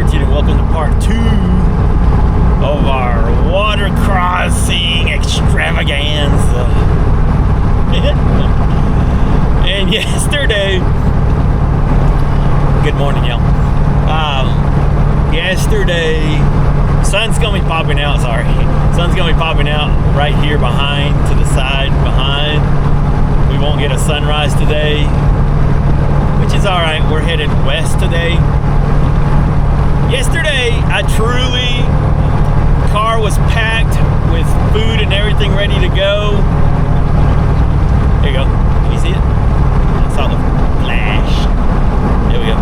Vman1313 and welcome to part 2 of our water crossing extravaganza. And yesterday, good morning, y'all. Yesterday, sun's gonna be popping out. Sun's gonna be popping out right here behind, to the side behind. We won't get a sunrise today, which is all right. We're headed west today. Yesterday, car was packed with food and everything ready to go. There you go. Can you see it? I saw the flash. There we go.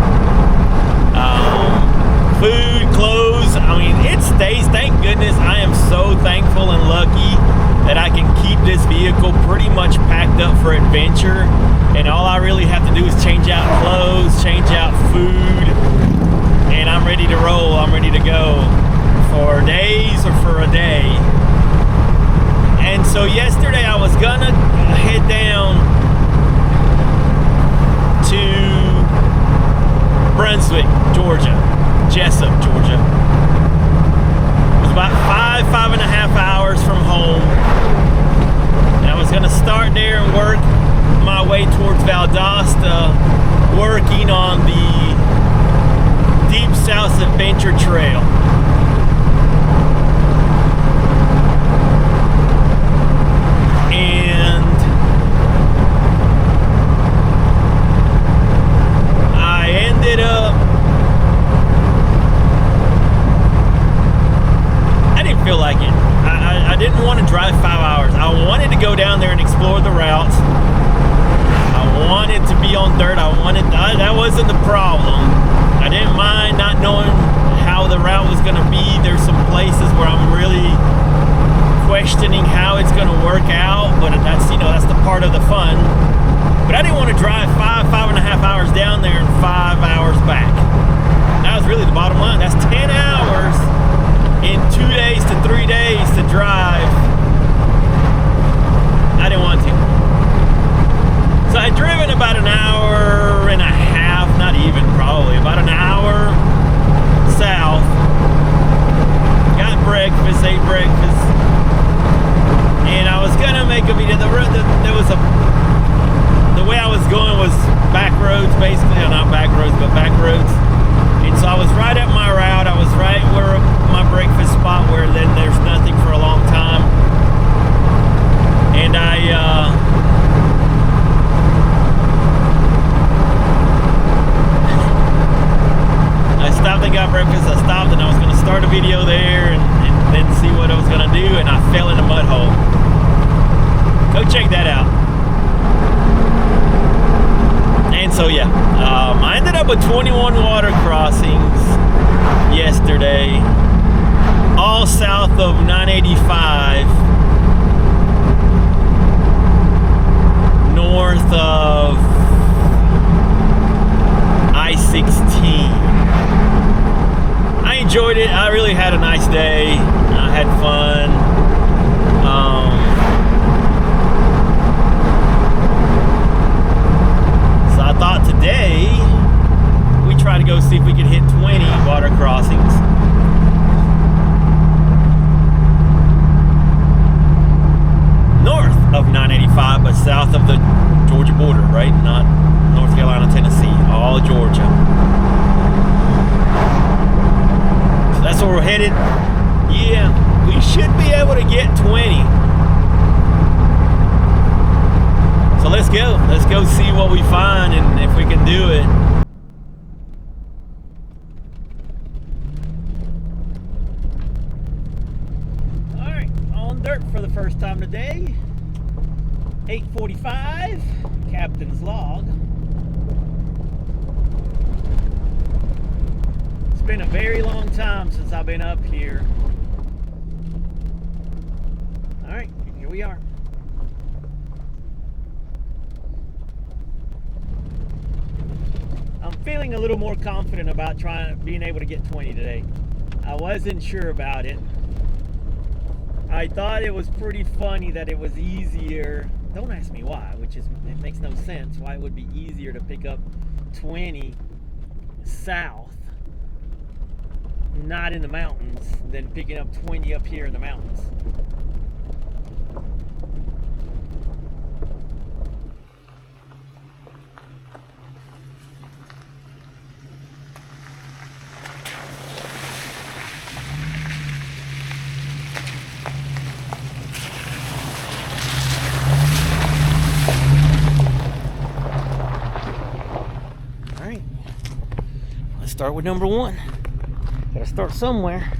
Food, clothes. I mean, it stays. Thank goodness. I am so thankful and lucky that I can keep this vehicle pretty much packed up for adventure. And all I really have to do is change out clothes, change out food, and I'm ready to roll. I'm ready to go for days or for a day. And so yesterday I was gonna head down to Brunswick, Georgia, Jessup, Georgia. It was about 5.5 hours from home. And I was gonna start there and work my way towards Valdosta, working on the Deep South Adventure Trail. And I ended up, I didn't feel like it. I didn't want to drive 5 hours. I wanted to go down there and explore the route. I wanted to be on dirt. That wasn't the problem. I didn't mind not knowing how the route was going to be. There's some places where I'm really questioning how it's going to work out, but that's the part of the fun. But I didn't want to drive 5.5 hours down there and 5 hours back. That was really the bottom line. That's 10 hours in 2 days to 3 days to drive. I didn't want to. So I'd driven about an hour and a half, not even, probably about an hour south. Got breakfast, ate breakfast, and I was gonna make a video. The way I was going was back roads, basically, or not back roads, but back roads. And so I was right at my route. I was right where my breakfast spot, where then there's nothing for a long time. And I stopped and got breakfast. I stopped and I was going to start a video there and then see what I was going to do, and I fell in a mud hole. Go check that out. And so yeah, I ended up with 21 water crossings yesterday, all south of 985, north of I-16. I enjoyed it. I really had a nice day. I had fun. So I thought today we try to go see if we could hit 20 water crossings. North of 985, but south of the Georgia border, right? Not North Carolina, Tennessee, all Georgia. So that's where we're headed. Yeah, we should be able to get 20. So let's go. Let's go see what we find and if we can do it. All right, on dirt for the first time today. 8:45, captain's log. It's been a very long time since I've been up here. All right, here we are. I'm feeling a little more confident about being able to get 20 today. I wasn't sure about it. I thought it was pretty funny that it was easier. Don't ask me why, it makes no sense why it would be easier to pick up 20 south not in the mountains than picking up 20 up here in the mountains. Start with number one. Gotta start somewhere.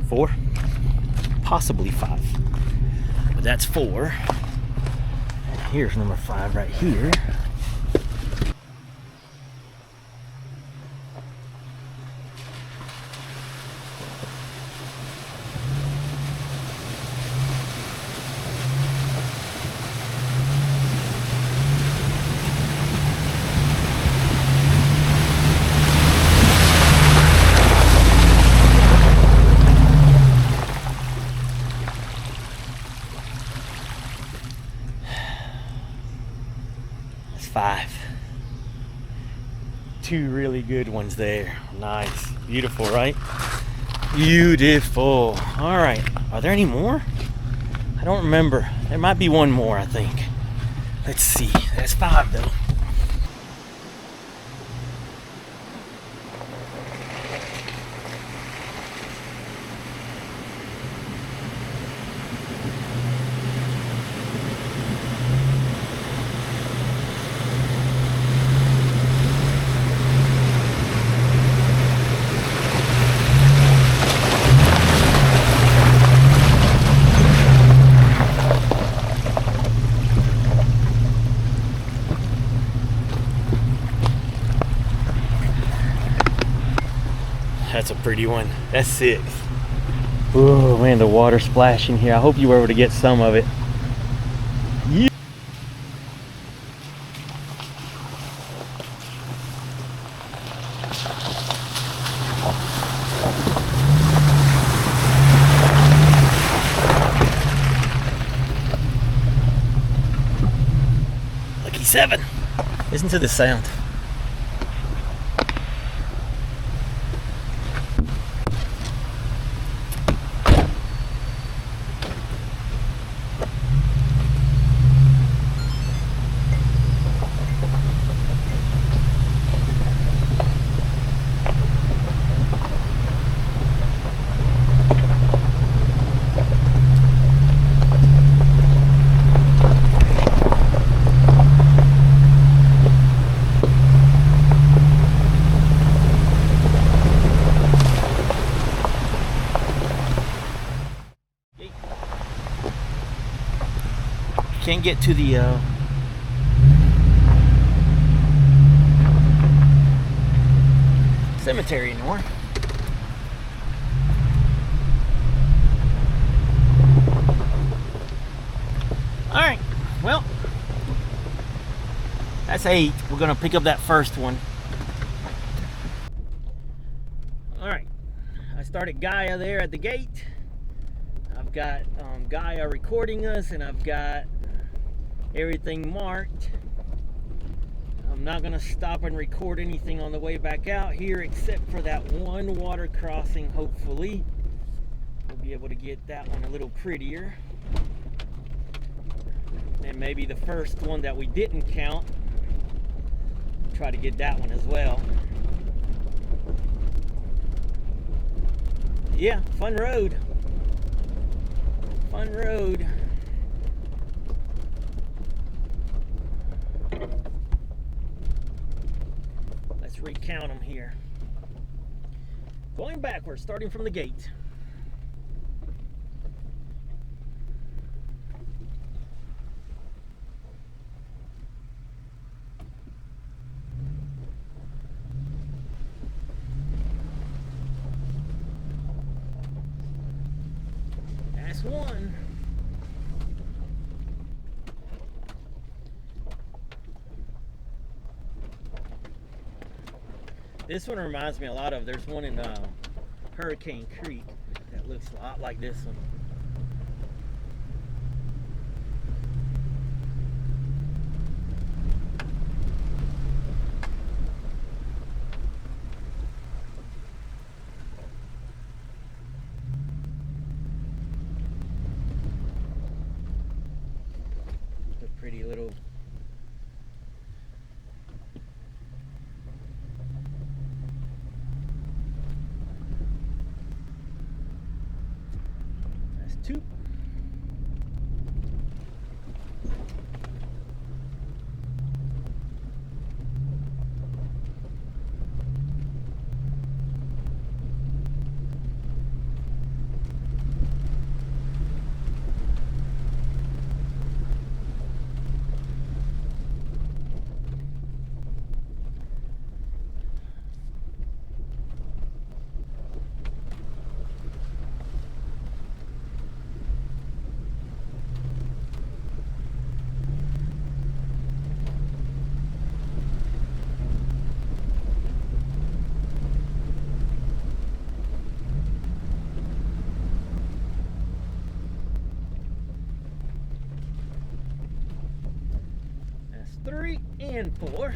Four, possibly five, but that's four. And here's number five right here. Five. Two really good ones there. Nice. Beautiful, right? Beautiful. All right. Are there any more? I don't remember. There might be one more, I think. Let's see. That's five, though. That's a pretty one. That's six. Oh man, the water splashing here. I hope you were able to get some of it. Yeah. Lucky seven. Listen to the sound. Can't get to the military anymore. All right, well, that's 8. We're gonna pick up that first one. All right, I started Gaia there at the gate. I've got Gaia recording us, and I've got everything marked. I'm not gonna stop and record anything on the way back out here, except for that one water crossing. Hopefully we'll be able to get that one a little prettier, and maybe the first one that we didn't count, try to get that one as well. Yeah, fun road. Fun road. Let's recount them here. Going backwards, starting from the gate. That's 1. This one reminds me a lot of, there's one in Hurricane Creek that looks a lot like this one. A pretty little two. That's 3 and 4.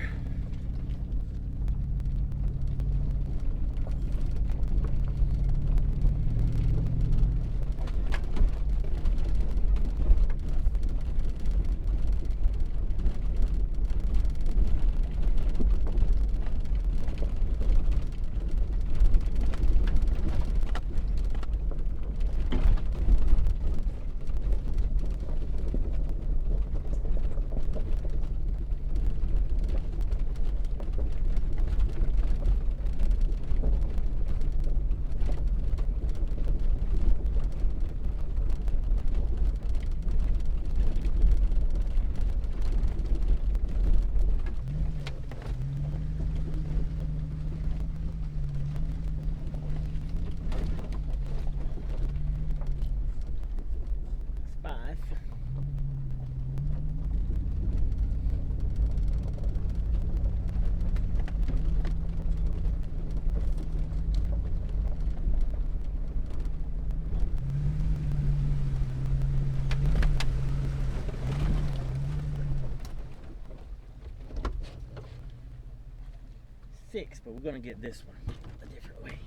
Six, but we're gonna get this one a different way.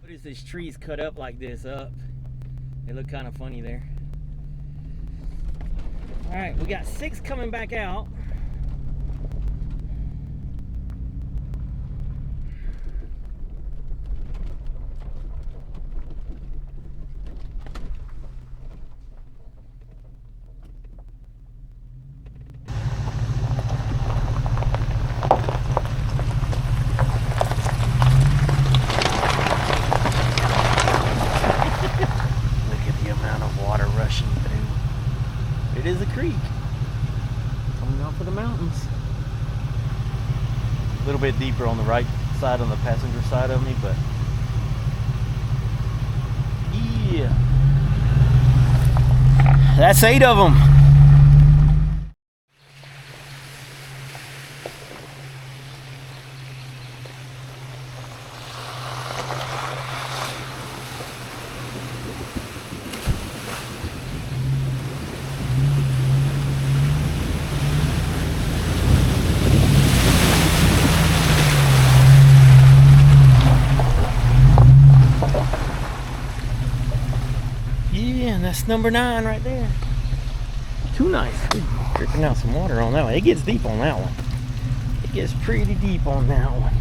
What is these trees cut up like this up? They look kind of funny there. All right, we got 6 coming back out. Creek. Coming off of the mountains. A little bit deeper on the right side, on the passenger side of me, but yeah. That's 8 of them. And that's number 9 right there. Too nice. Dripping out some water on that one. It gets deep on that one. It gets pretty deep on that one.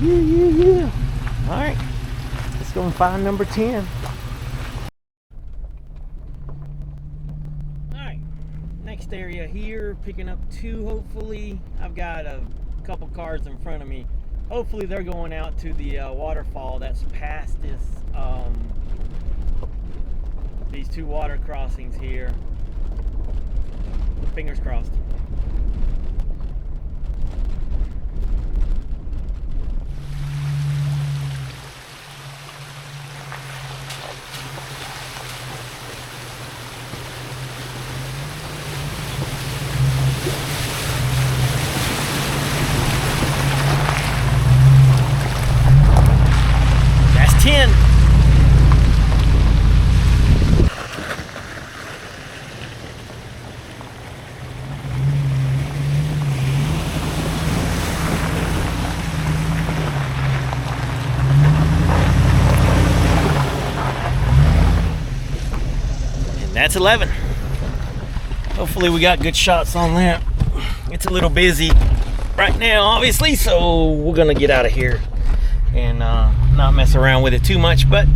Yeah. Alright. Let's go and find number 10. Alright. Next area here. Picking up 2 hopefully. I've got a couple cars in front of me. Hopefully they're going out to the waterfall that's past this, these 2 water crossings here. Fingers crossed. That's 10. That's 11. Hopefully we got good shots on that. It's a little busy right now, obviously, so we're gonna get out of here and not mess around with it too much. But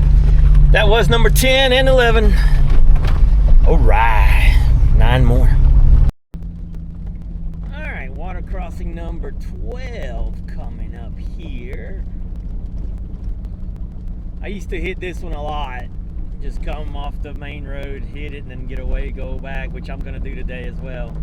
that was number 10 and 11. All right, 9 more. All right, water crossing number 12 coming up here. I used to hit this one a lot. Just come off the main road, hit it, and then get away, go back, which I'm going to do today as well.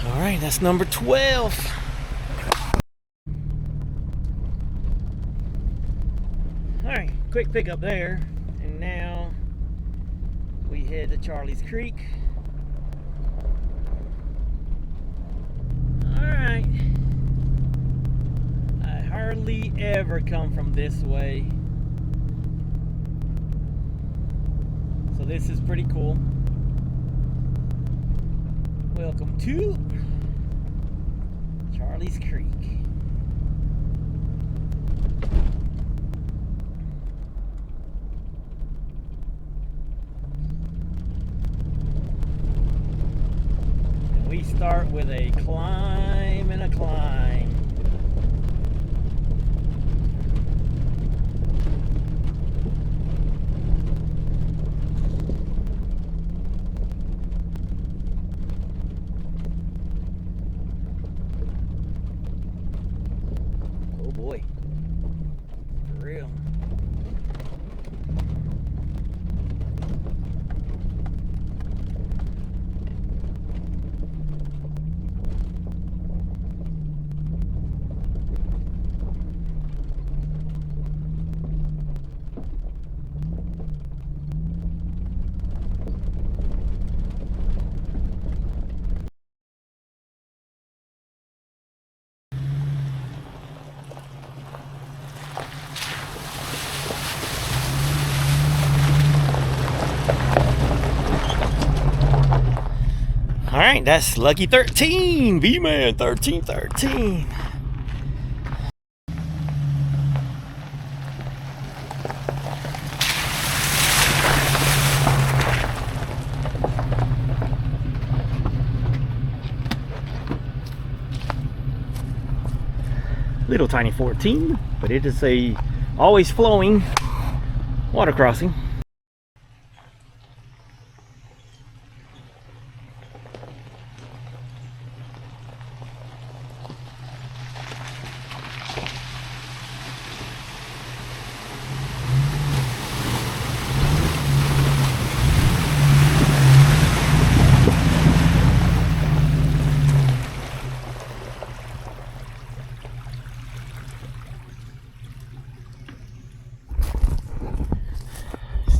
All right, that's number 12. Alright, quick pickup there, and now we head to Charlie's Creek. Alright, I hardly ever come from this way, so this is pretty cool. Welcome to Charlie's Creek. We start with a climb and a climb. Oh boy, for real. All right, that's Lucky 13, Vman1313. Little tiny 14, but it is a always flowing water crossing.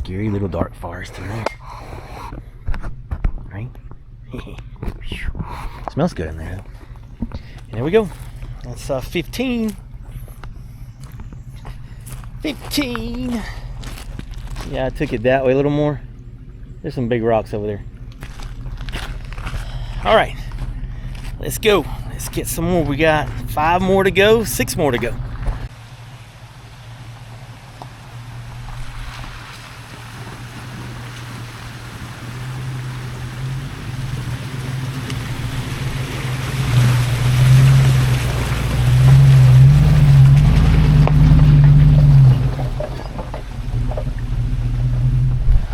Scary little dark forest in there, right? Smells good in there. And there we go. That's 15. 15. Yeah, I took it that way a little more. There's some big rocks over there. All right, let's go. Let's get some more. We got 5 more to go, 6 more to go.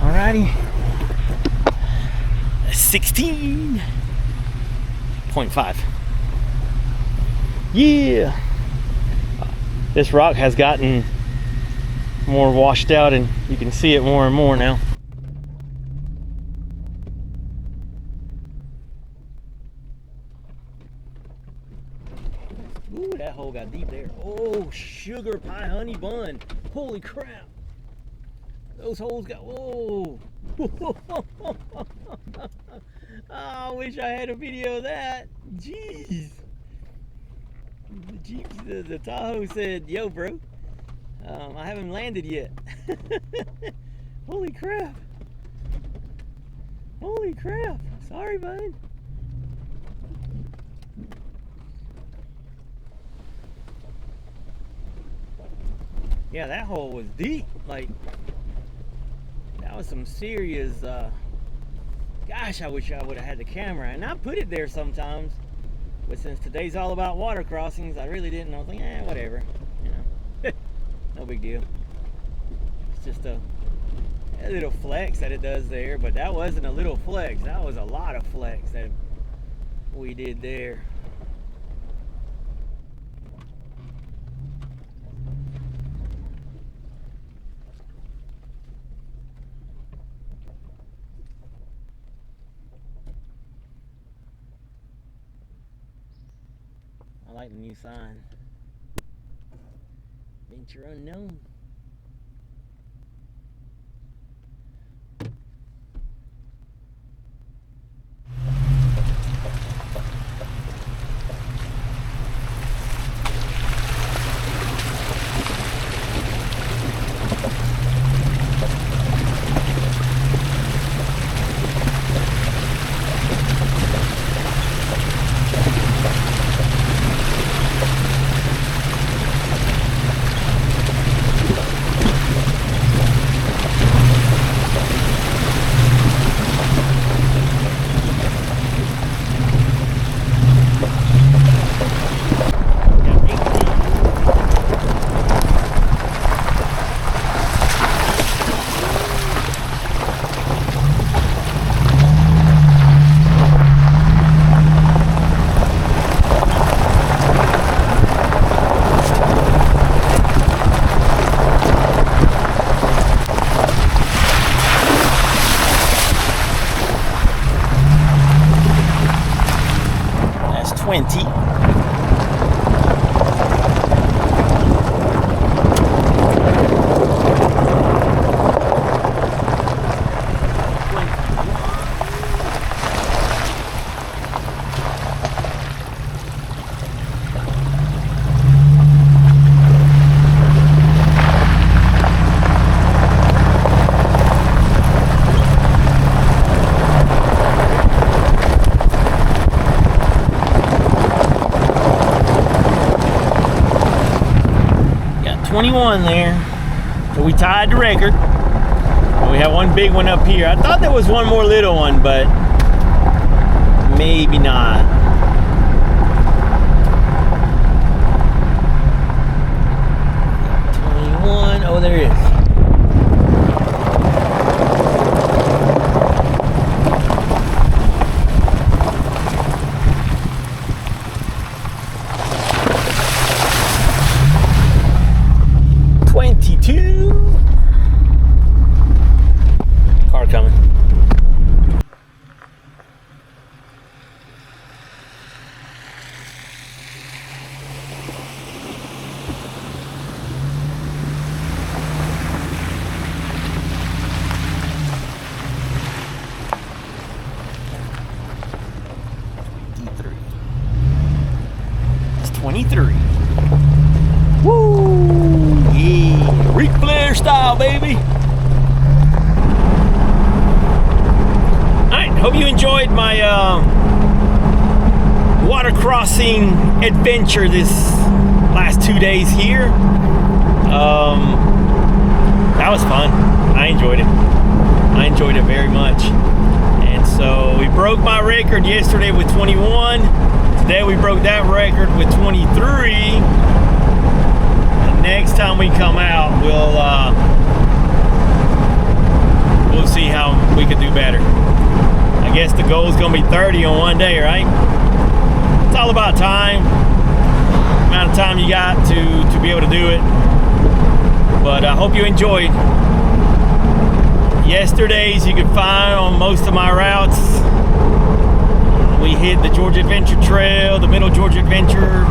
Alrighty, 16.5. Yeah, this rock has gotten more washed out, and you can see it more and more now. Ooh, that hole got deep there. Oh, sugar pie honey bun. Holy crap. Those holes got, whoa. Oh, I wish I had a video of that. Jeez. The Tahoe said, yo, bro, I haven't landed yet. Holy crap. Holy crap. Sorry, bud. Yeah, that hole was deep. Like, that was some serious, gosh, I wish I would have had the camera. And I put it there sometimes. But since today's all about water crossings, I really didn't. I was like, whatever. You know, no big deal. It's just a little flex that it does there. But that wasn't a little flex. That was a lot of flex that we did there. I like the new sign. Venture unknown. That's 20. Got 21 there. So we tied the record. And we have one big one up here. I thought there was one more little one, but maybe not. 23. Woo! Yeah, Ric Flair style, baby. Alright, hope you enjoyed my water crossing adventure this last 2 days here. That was fun. I enjoyed it. I enjoyed it very much. And so we broke my record yesterday with 21. Today we broke that record with 23. And next time we come out, we'll see how we can do better. I guess the goal is going to be 30 on one day, right? It's all about time. The amount of time you got to be able to do it. But I hope you enjoyed. Yesterday's you could find on most of my routes. We hit the Georgia Adventure Trail, the Middle Georgia Adventure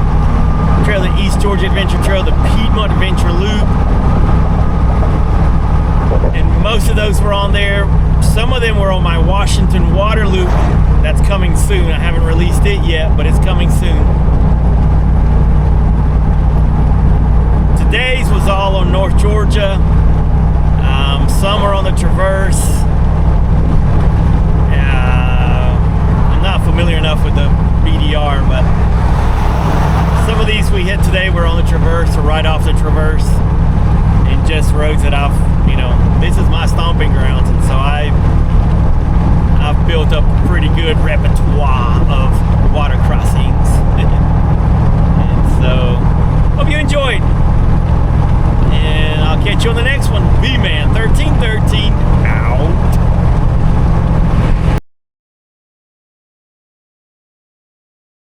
Trail, the East Georgia Adventure Trail, the Piedmont Adventure Loop. And most of those were on there. Some of them were on my Washington Water Loop. That's coming soon. I haven't released it yet, but it's coming soon. Today's was all on North Georgia. Some are on the Traverse. I'm not familiar enough with the BDR, but some of these we hit today were on the Traverse or right off the Traverse, and just roads that this is my stomping grounds, and so I've built up a pretty good repertoire of water crossings. And so